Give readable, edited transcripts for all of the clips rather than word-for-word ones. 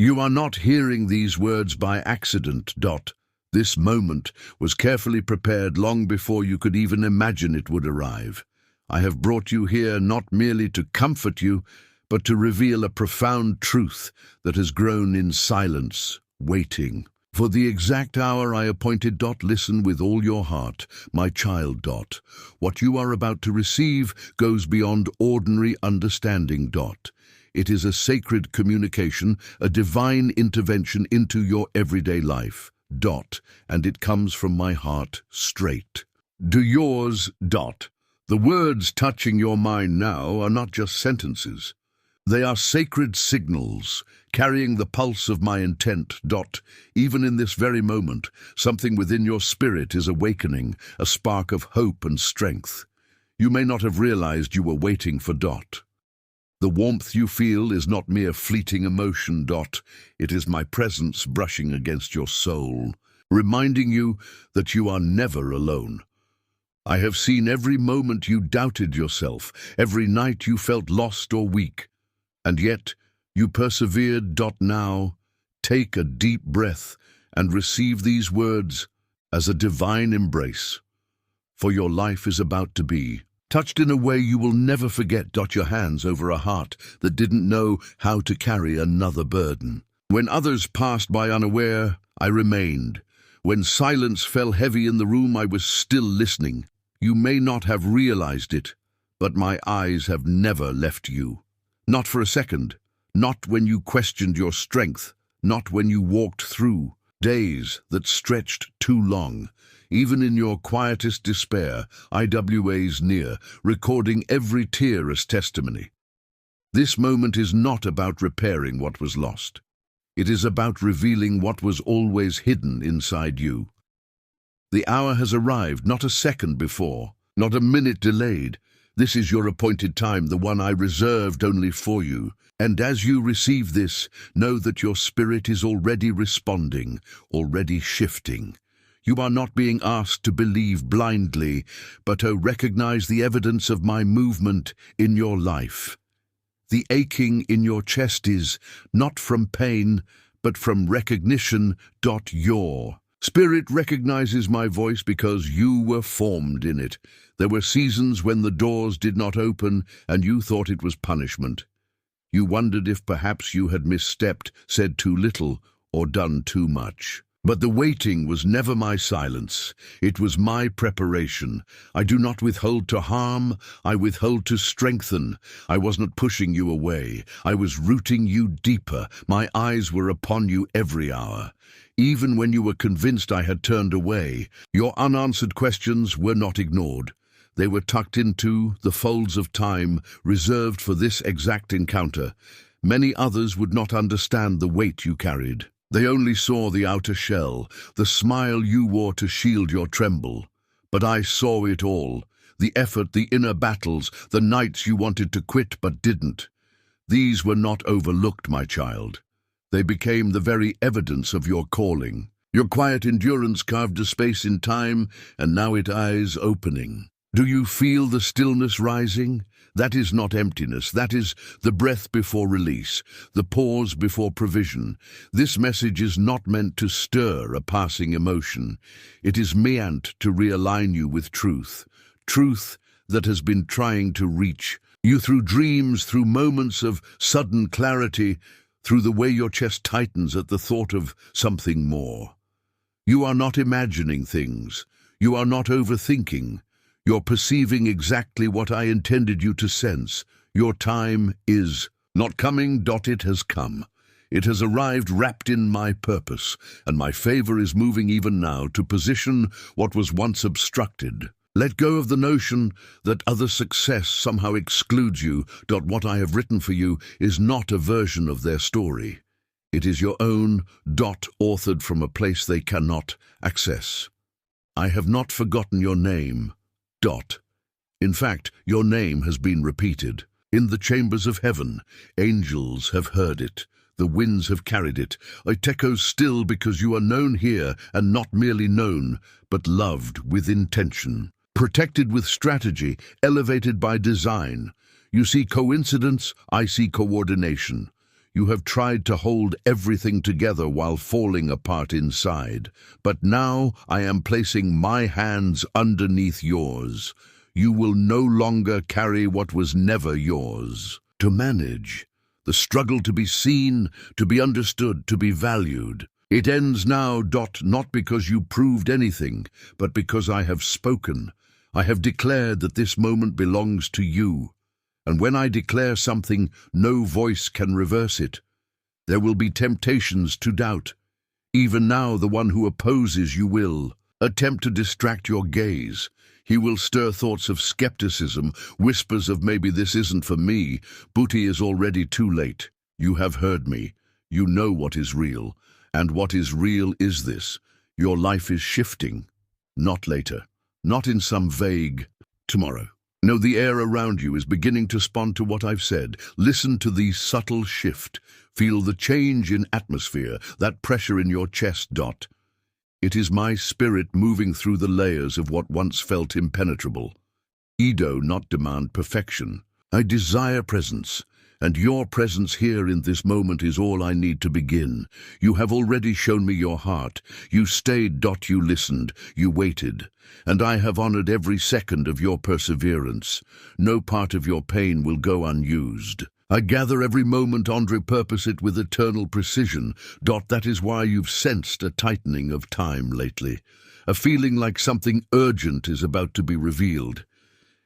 You are not hearing these words by accident. This moment was carefully prepared long before you could even imagine it would arrive. I have brought you here not merely to comfort you, but to reveal a profound truth that has grown in silence, waiting. For the exact hour I appointed. Listen with all your heart, my child. What you are about to receive goes beyond ordinary understanding. It is a sacred communication, a divine intervention into your everyday life. And it comes from my heart straight to yours. The words touching your mind now are not just sentences. They are sacred signals, carrying the pulse of my intent. Even in this very moment, something within your spirit is awakening, a spark of hope and strength. You may not have realized you were waiting for. The warmth you feel is not mere fleeting emotion. It is my presence brushing against your soul, reminding you that you are never alone. I have seen every moment you doubted yourself, every night you felt lost or weak. And yet, you persevered. Now, take a deep breath and receive these words as a divine embrace. For your life is about to be touched in a way you will never forget. Your hands over a heart that didn't know how to carry another burden. When others passed by unaware, I remained. When silence fell heavy in the room, I was still listening. You may not have realized it, but my eyes have never left you. Not for a second, not when you questioned your strength, not when you walked through days that stretched too long. Even in your quietest despair, IWA's near, recording every tear as testimony. This moment is not about repairing what was lost. It is about revealing what was always hidden inside you. The hour has arrived, not a second before, not a minute delayed. This is your appointed time, the one I reserved only for you. And as you receive this, know that your spirit is already responding, already shifting. You are not being asked to believe blindly, but to recognize the evidence of my movement in your life. The aching in your chest is not from pain, but from recognition. Your spirit recognizes my voice because you were formed in it. There were seasons when the doors did not open and you thought it was punishment. You wondered if perhaps you had misstepped, said too little, or done too much. But the waiting was never my silence. It was my preparation. I do not withhold to harm, I withhold to strengthen. I was not pushing you away. I was rooting you deeper. My eyes were upon you every hour. Even when you were convinced I had turned away, your unanswered questions were not ignored. They were tucked into the folds of time reserved for this exact encounter. Many others would not understand the weight you carried. They only saw the outer shell, the smile you wore to shield your tremble. But I saw it all, the effort, the inner battles, the nights you wanted to quit but didn't. These were not overlooked, my child. They became the very evidence of your calling. Your quiet endurance carved a space in time, and now it is opening. Do you feel the stillness rising? That is not emptiness. That is the breath before release, the pause before provision. This message is not meant to stir a passing emotion. It is meant to realign you with truth. Truth that has been trying to reach you through dreams, through moments of sudden clarity, through the way your chest tightens at the thought of something more. You are not imagining things. You are not overthinking. You're perceiving exactly what I intended you to sense. Your time is not coming. It has come. It has arrived wrapped in my purpose, and my favor is moving even now to position what was once obstructed. Let go of the notion that other success somehow excludes you. What I have written for you is not a version of their story. It is your own, authored from a place they cannot access. I have not forgotten your name. In fact, your name has been repeated. In the chambers of heaven, angels have heard it. The winds have carried it. It echoes still because you are known here, and not merely known, but loved with intention. Protected with strategy, elevated by design. You see coincidence, I see coordination. You have tried to hold everything together while falling apart inside. But now I am placing my hands underneath yours. You will no longer carry what was never yours. To manage, the struggle to be seen, to be understood, to be valued. It ends now, not because you proved anything, but because I have spoken. I have declared that this moment belongs to you. And when I declare something, no voice can reverse it. There will be temptations to doubt. Even now, the one who opposes you will attempt to distract your gaze. He will stir thoughts of skepticism, whispers of maybe this isn't for me. Booty is already too late. You have heard me. You know what is real. And what is real is this. Your life is shifting. Not later. Not in some vague tomorrow. No, the air around you is beginning to respond to what I've said. Listen to the subtle shift. Feel the change in atmosphere, that pressure in your chest. It is my spirit moving through the layers of what once felt impenetrable. Edo not demand perfection. I desire presence. And your presence here in this moment is all I need to begin. You have already shown me your heart. You stayed. You listened. You waited. And I have honored every second of your perseverance. No part of your pain will go unused. I gather every moment and repurpose it with eternal precision. That is why you've sensed a tightening of time lately. A feeling like something urgent is about to be revealed.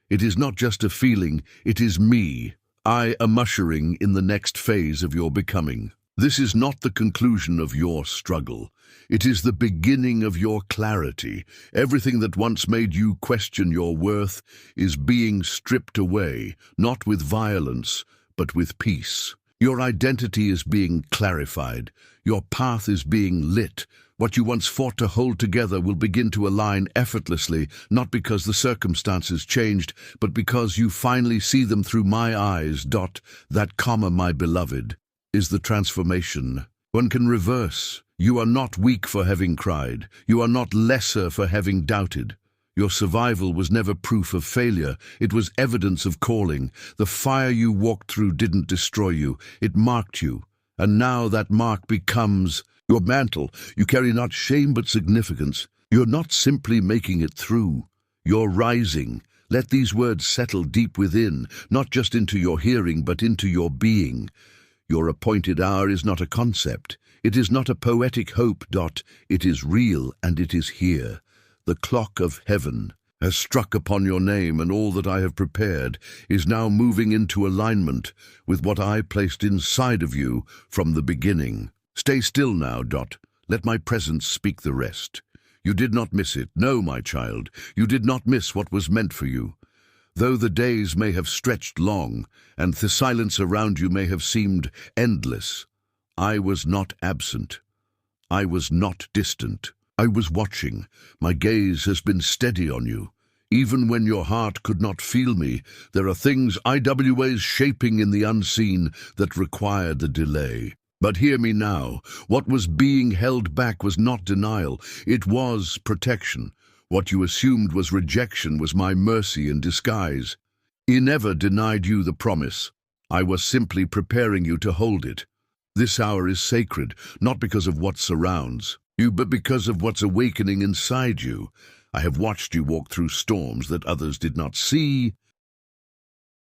It is not just a feeling, it is me. I am ushering in the next phase of your becoming. This is not the conclusion of your struggle. It is the beginning of your clarity. Everything that once made you question your worth is being stripped away, not with violence, but with peace. Your identity is being clarified. Your path is being lit. What you once fought to hold together will begin to align effortlessly, not because the circumstances changed, but because you finally see them through my eyes. That comma, my beloved, is the transformation. One can reverse. You are not weak for having cried. You are not lesser for having doubted. Your survival was never proof of failure. It was evidence of calling. The fire you walked through didn't destroy you. It marked you. And now that mark becomes your mantle. You carry not shame but significance. You're not simply making it through. You're rising. Let these words settle deep within, not just into your hearing but into your being. Your appointed hour is not a concept. It is not a poetic hope. It is real, and it is here. The clock of heaven has struck upon your name, and all that I have prepared is now moving into alignment with what I placed inside of you from the beginning. Stay still now. Let my presence speak the rest. You did not miss it. No, my child, you did not miss what was meant for you. Though the days may have stretched long, and the silence around you may have seemed endless, I was not absent. I was not distant. I was watching. My gaze has been steady on you. Even when your heart could not feel me, there are things IWA's shaping in the unseen that require the delay. But hear me now. What was being held back was not denial. It was protection. What you assumed was rejection was my mercy in disguise. I never denied you the promise. I was simply preparing you to hold it. This hour is sacred, not because of what surrounds you, but because of what's awakening inside you. I have watched you walk through storms that others did not see.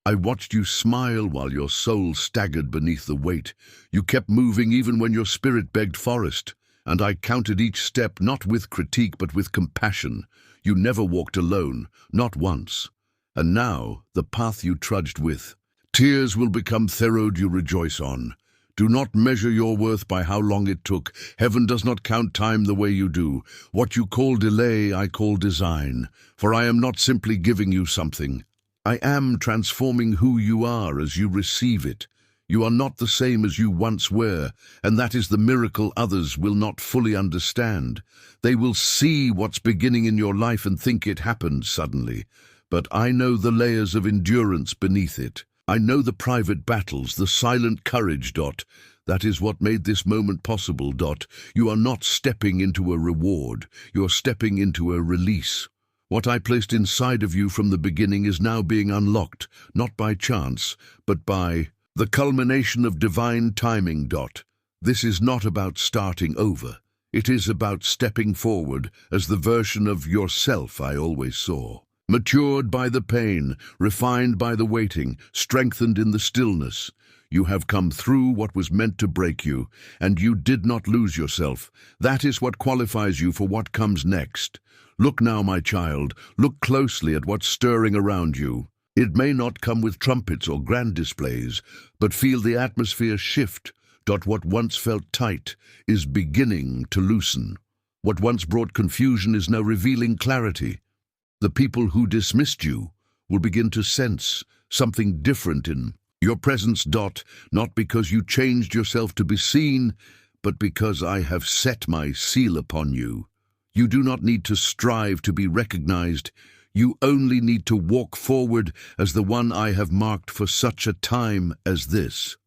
I watched you smile while your soul staggered beneath the weight. You kept moving even when your spirit begged forest. And I counted each step not with critique but with compassion. You never walked alone, not once. And now, the path you trudged with. Tears will become the road you rejoice on. Do not measure your worth by how long it took. Heaven does not count time the way you do. What you call delay, I call design. For I am not simply giving you something. I am transforming who you are as you receive it. You are not the same as you once were, and that is the miracle others will not fully understand. They will see what's beginning in your life and think it happened suddenly. But I know the layers of endurance beneath it. I know the private battles, the silent courage. That is what made this moment possible. You are not stepping into a reward. You're stepping into a release. What I placed inside of you from the beginning is now being unlocked, not by chance, but by the culmination of divine timing. This is not about starting over. It is about stepping forward as the version of yourself I always saw. Matured by the pain, refined by the waiting, strengthened in the stillness. You have come through what was meant to break you, and you did not lose yourself. That is what qualifies you for what comes next. Look now, my child, look closely at what's stirring around you. It may not come with trumpets or grand displays, but feel the atmosphere shift. What once felt tight is beginning to loosen. What once brought confusion is now revealing clarity. The people who dismissed you will begin to sense something different in your presence. Not because you changed yourself to be seen, but because I have set my seal upon you. You do not need to strive to be recognized. You only need to walk forward as the one I have marked for such a time as this.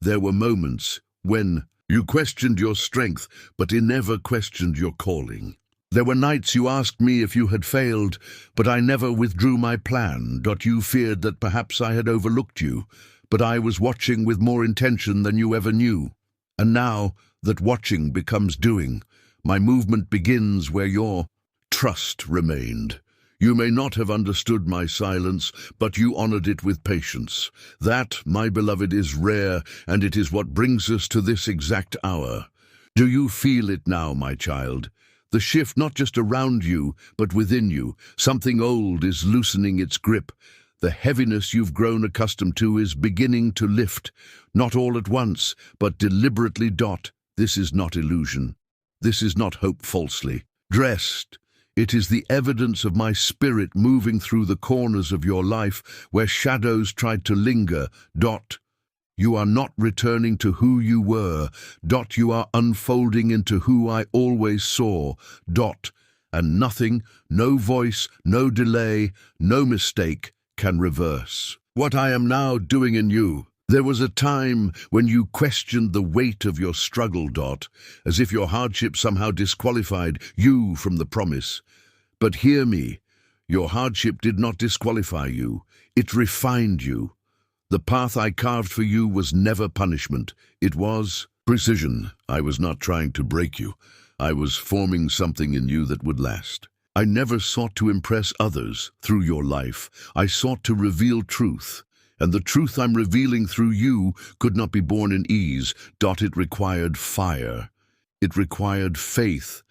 There were moments when you questioned your strength, but you never questioned your calling. There were nights you asked me if you had failed, but I never withdrew my plan. You feared that perhaps I had overlooked you, but I was watching with more intention than you ever knew. And now that watching becomes doing, my movement begins where your trust remained. You may not have understood my silence, but you honored it with patience. That, my beloved, is rare, and it is what brings us to this exact hour. Do you feel it now, my child? The shift not just around you, but within you. Something old is loosening its grip. The heaviness you've grown accustomed to is beginning to lift. Not all at once, but deliberately. This is not illusion. This is not hope falsely dressed. It is the evidence of my spirit moving through the corners of your life where shadows tried to linger. You are not returning to who you were. You are unfolding into who I always saw. And nothing, no voice, no delay, no mistake can reverse what I am now doing in you. There was a time when you questioned the weight of your struggle, as if your hardship somehow disqualified you from the promise. But hear me, your hardship did not disqualify you, it refined you. The path I carved for you was never punishment, it was precision. I was not trying to break you, I was forming something in you that would last. I never sought to impress others through your life, I sought to reveal truth. And the truth I'm revealing through you could not be born in ease. It required fire. It required faith.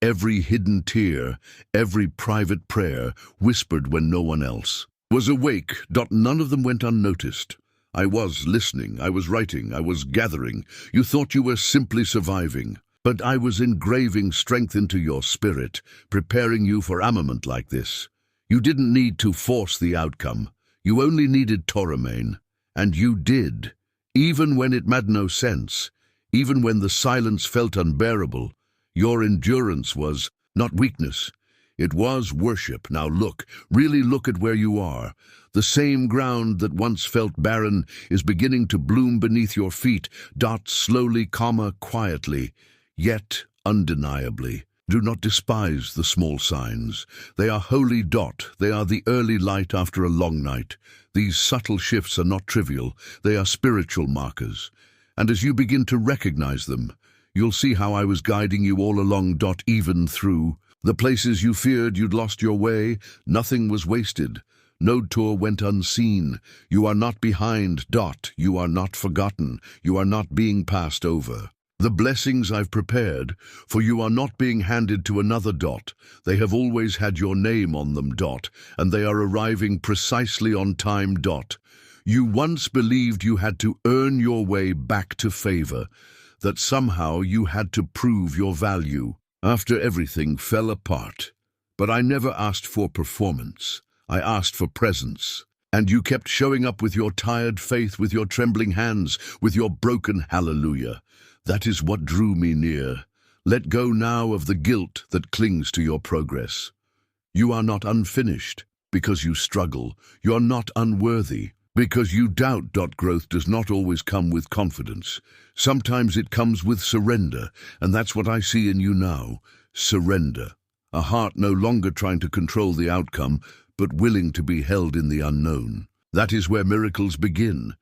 Every hidden tear, every private prayer, whispered when no one else was awake. None of them went unnoticed. I was listening, I was writing, I was gathering. You thought you were simply surviving. But I was engraving strength into your spirit, preparing you for armament like this. You didn't need to force the outcome. You only needed to remain, and you did, even when it made no sense, even when the silence felt unbearable. Your endurance was not weakness, it was worship. Now look, really look at where you are. The same ground that once felt barren is beginning to bloom beneath your feet. Slowly, quietly, yet undeniably. Do not despise the small signs. They are holy. They are the early light after a long night. These subtle shifts are not trivial. They are spiritual markers. And as you begin to recognize them, you'll see how I was guiding you all along. Even through the places you feared you'd lost your way, nothing was wasted. No tour went unseen. You are not behind. You are not forgotten. You are not being passed over. The blessings I've prepared for you are not being handed to another. They have always had your name on them. And they are arriving precisely on time. You once believed you had to earn your way back to favor, that somehow you had to prove your value after everything fell apart. But I never asked for performance. I asked for presence. And you kept showing up with your tired faith, with your trembling hands, with your broken hallelujah. That is what drew me near. Let go now of the guilt that clings to your progress. You are not unfinished because you struggle. You are not unworthy because you doubt. Growth does not always come with confidence. Sometimes it comes with surrender, and that's what I see in you now. Surrender. A heart no longer trying to control the outcome, but willing to be held in the unknown. That is where miracles begin.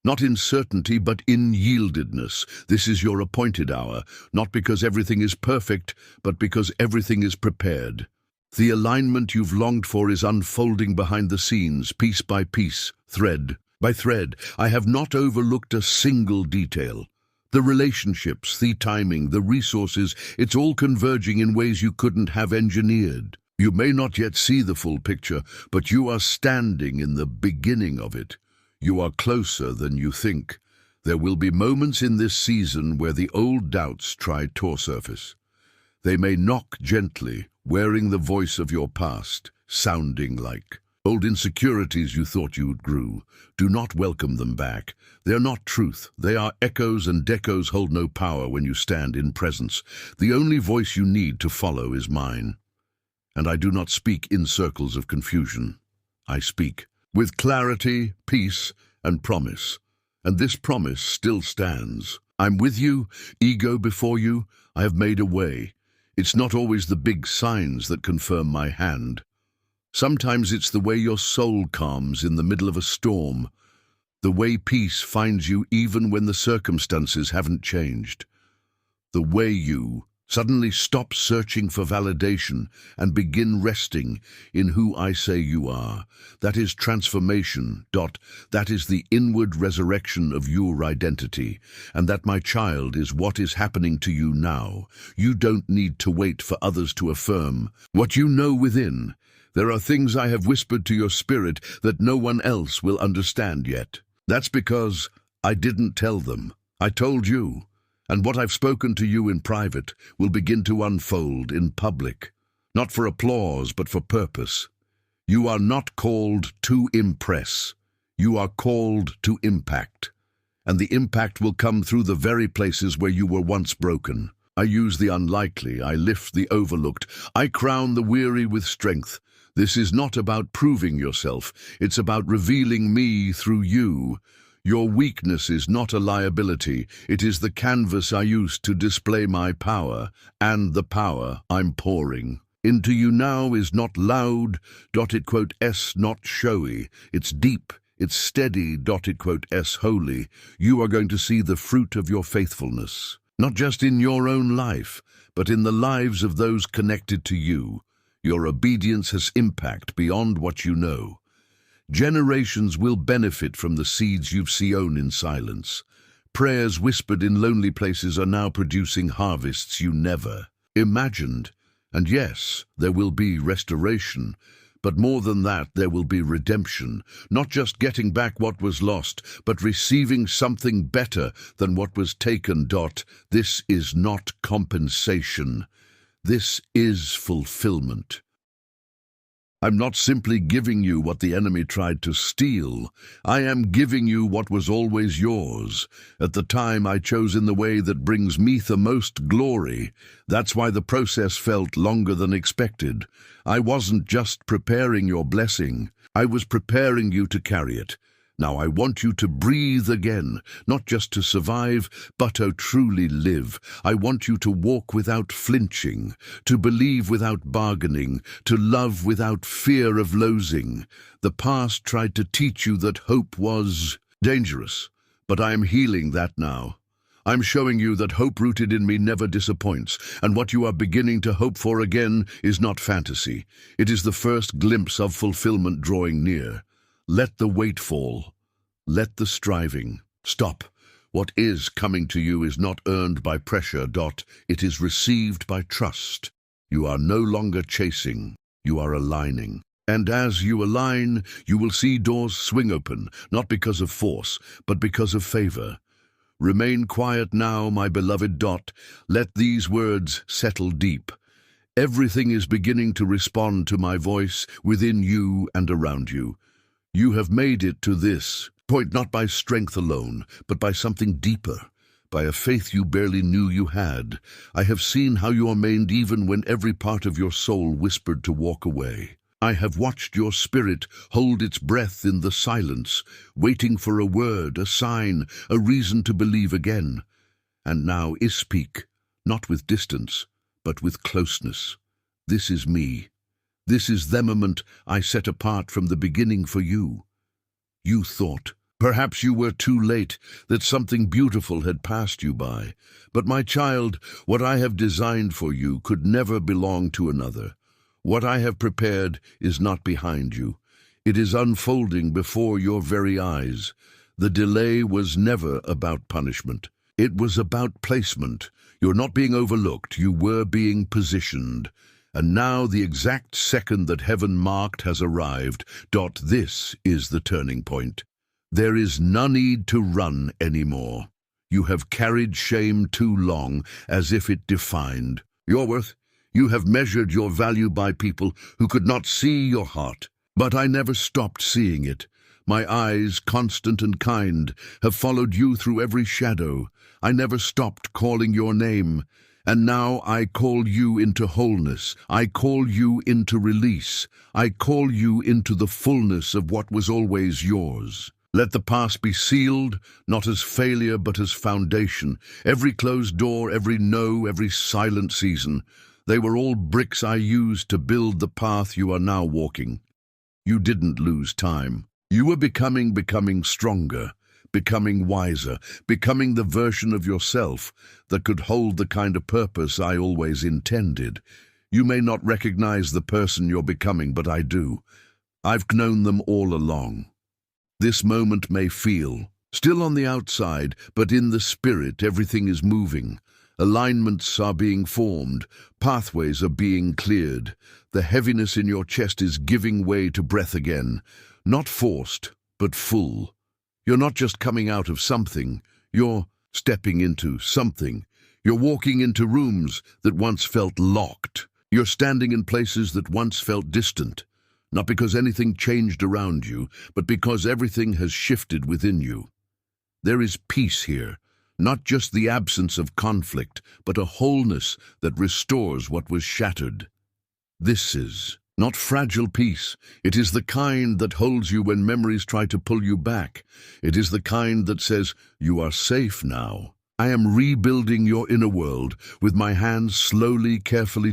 Not in certainty, but in yieldedness. This is your appointed hour, not because everything is perfect, but because everything is prepared. The alignment you've longed for is unfolding behind the scenes, piece by piece, thread by thread. I have not overlooked a single detail. The relationships, the timing, the resources, it's all converging in ways you couldn't have engineered. You may not yet see the full picture, but you are standing in the beginning of it. You are closer than you think. There will be moments in this season where the old doubts try to surface. They may knock gently, wearing the voice of your past, sounding like old insecurities you thought you outgrew. Do not welcome them back. They are not truth. They are echoes, and echoes hold no power when you stand in presence. The only voice you need to follow is mine. And I do not speak in circles of confusion. I speak with clarity, peace, and promise. And this promise still stands. I'm with you, ego before you. I have made a way. It's not always the big signs that confirm my hand. Sometimes it's the way your soul calms in the middle of a storm, the way peace finds you even when the circumstances haven't changed, the way you suddenly stop searching for validation and begin resting in who I say you are. That is transformation. That is the inward resurrection of your identity. And that, my child, is what is happening to you now. You don't need to wait for others to affirm what you know within. There are things I have whispered to your spirit that no one else will understand yet. That's because I didn't tell them. I told you. And what I've spoken to you in private will begin to unfold in public, not for applause, but for purpose. You are not called to impress. You are called to impact. And the impact will come through the very places where you were once broken. I use the unlikely. I lift the overlooked. I crown the weary with strength. This is not about proving yourself. It's about revealing me through you. Your weakness is not a liability. It is the canvas I use to display my power, and the power I'm pouring into you now is not loud, not showy. It's deep, it's steady, holy. You are going to see the fruit of your faithfulness, not just in your own life, but in the lives of those connected to you. Your obedience has impact beyond what you know. Generations will benefit from the seeds you've sown in silence. Prayers whispered in lonely places are now producing harvests you never imagined. And yes, there will be restoration, but more than that, there will be redemption. Not just getting back what was lost, but receiving something better than what was taken. This is not compensation. This is fulfillment. I'm not simply giving you what the enemy tried to steal. I am giving you what was always yours. At the time I chose in the way that brings me the most glory. That's why the process felt longer than expected. I wasn't just preparing your blessing. I was preparing you to carry it. Now I want you to breathe again, not just to survive, but to truly live. I want you to walk without flinching, to believe without bargaining, to love without fear of losing. The past tried to teach you that hope was dangerous, but I am healing that now. I'm showing you that hope rooted in me never disappoints, and what you are beginning to hope for again is not fantasy. It is the first glimpse of fulfillment drawing near. Let the weight fall. Let the striving stop. What is coming to you is not earned by pressure. It is received by trust. You are no longer chasing. You are aligning. And as you align, you will see doors swing open, not because of force, but because of favor. Remain quiet now, my beloved. Let these words settle deep. Everything is beginning to respond to my voice within you and around you. You have made it to this point not by strength alone, but by something deeper, by a faith you barely knew you had. I have seen how you remained even when every part of your soul whispered to walk away. I have watched your spirit hold its breath in the silence, waiting for a word, a sign, a reason to believe again. And now I speak, not with distance, but with closeness. This is me. This is the moment I set apart from the beginning for you. You thought Perhaps you were too late, that something beautiful had passed you by. But my child, what I have designed for you could never belong to another. What I have prepared is not behind you. It is unfolding before your very eyes. The delay was never about punishment. It was about placement. You're not being overlooked, you were being positioned. And now the exact second that heaven marked has arrived. This is the turning point. There is no need to run anymore. You have carried shame too long, as if it defined your worth. You have measured your value by people who could not see your heart. But I never stopped seeing it. My eyes, constant and kind, have followed you through every shadow. I never stopped calling your name. And now I call you into wholeness. I call you into release. I call you into the fullness of what was always yours. Let the past be sealed, not as failure but as foundation. Every closed door, every no, every silent season. They were all bricks I used to build the path you are now walking. You didn't lose time. You were becoming stronger, becoming wiser, becoming the version of yourself that could hold the kind of purpose I always intended. You may not recognize the person you're becoming, but I do. I've known them all along. This moment may feel still on the outside, but in the spirit everything is moving. Alignments are being formed, pathways are being cleared. The heaviness in your chest is giving way to breath again, not forced, but full. You're not just coming out of something, you're stepping into something. You're walking into rooms that once felt locked. You're standing in places that once felt distant. Not because anything changed around you, but because everything has shifted within you. There is peace here, not just the absence of conflict, but a wholeness that restores what was shattered. This is not fragile peace. It is the kind that holds you when memories try to pull you back. It is the kind that says, you are safe now. I am rebuilding your inner world with my hands slowly, carefully,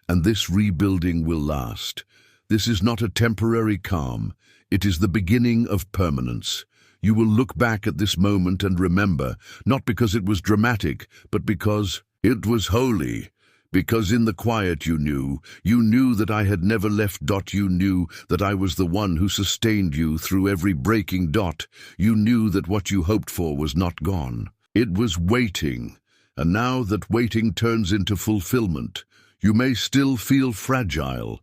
and this rebuilding will last. This is not a temporary calm. It is the beginning of permanence. You will look back at this moment and remember, not because it was dramatic, but because it was holy. Because in the quiet you knew that I had never left. You knew that I was the one who sustained you through every breaking. You knew that what you hoped for was not gone. It was waiting. And now that waiting turns into fulfillment, you may still feel fragile.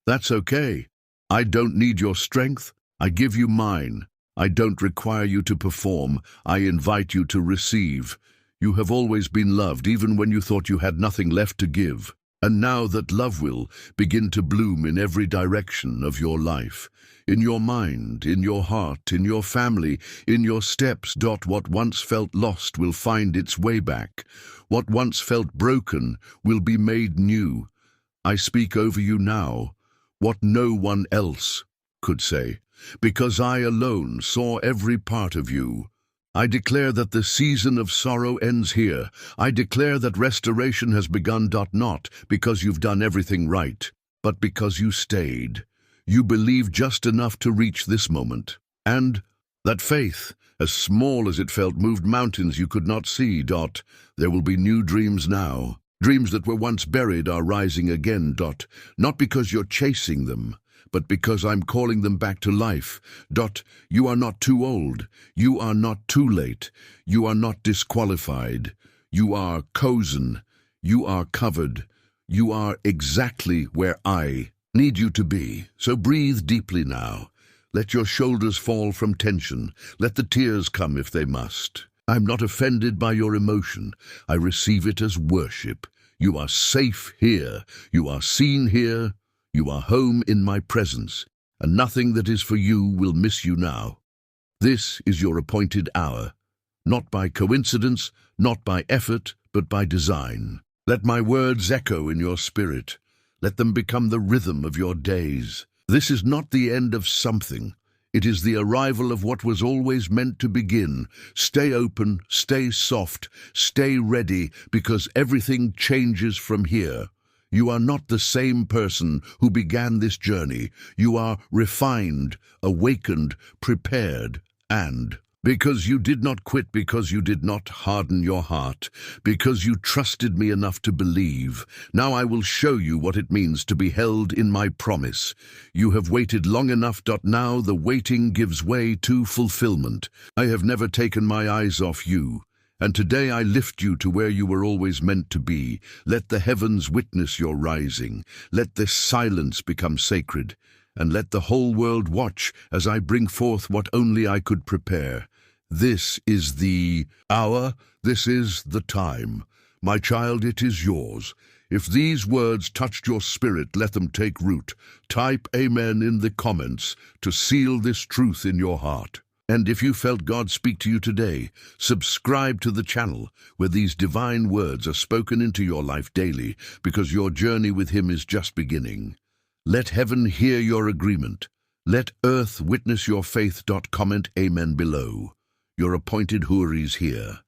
That's okay. I don't need your strength. I give you mine. I don't require you to perform. I invite you to receive. You have always been loved, even when you thought you had nothing left to give. And now that love will begin to bloom in every direction of your life. In your mind, in your heart, in your family, in your steps. What once felt lost will find its way back. What once felt broken will be made new. I speak over you now what no one else could say, because I alone saw every part of you. I declare that the season of sorrow ends here. I declare that restoration has begun. Not because you've done everything right, but because you stayed. You believed just enough to reach this moment. And that faith, as small as it felt, moved mountains you could not see. There will be new dreams now. Dreams that were once buried are rising again. Not because you're chasing them, but because I'm calling them back to life. You are not too old. You are not too late. You are not disqualified. You are chosen. You are covered. You are exactly where I need you to be. So breathe deeply now. Let your shoulders fall from tension. Let the tears come if they must. I'm not offended by your emotion. I receive it as worship. You are safe here. You are seen here. You are home in my presence, and nothing that is for you will miss you now. This is your appointed hour, not by coincidence, not by effort, but by design. Let my words echo in your spirit. Let them become the rhythm of your days. This is not the end of something. It is the arrival of what was always meant to begin. Stay open, stay soft, stay ready, because everything changes from here. You are not the same person who began this journey. You are refined, awakened, prepared, And because you did not quit, because you did not harden your heart, because you trusted me enough to believe, now I will show you what it means to be held in my promise. You have waited long enough. Now the waiting gives way to fulfillment. I have never taken my eyes off you, and today I lift you to where you were always meant to be. Let the heavens witness your rising. Let this silence become sacred, and let the whole world watch as I bring forth what only I could prepare. This is the hour, this is the time. My child, it is yours. If these words touched your spirit, let them take root. Type Amen in the comments to seal this truth in your heart. And if you felt God speak to you today, subscribe to the channel where these divine words are spoken into your life daily, because your journey with Him is just beginning. Let heaven hear your agreement. Let earth witness your faith. Comment Amen below. Your appointed Houris here.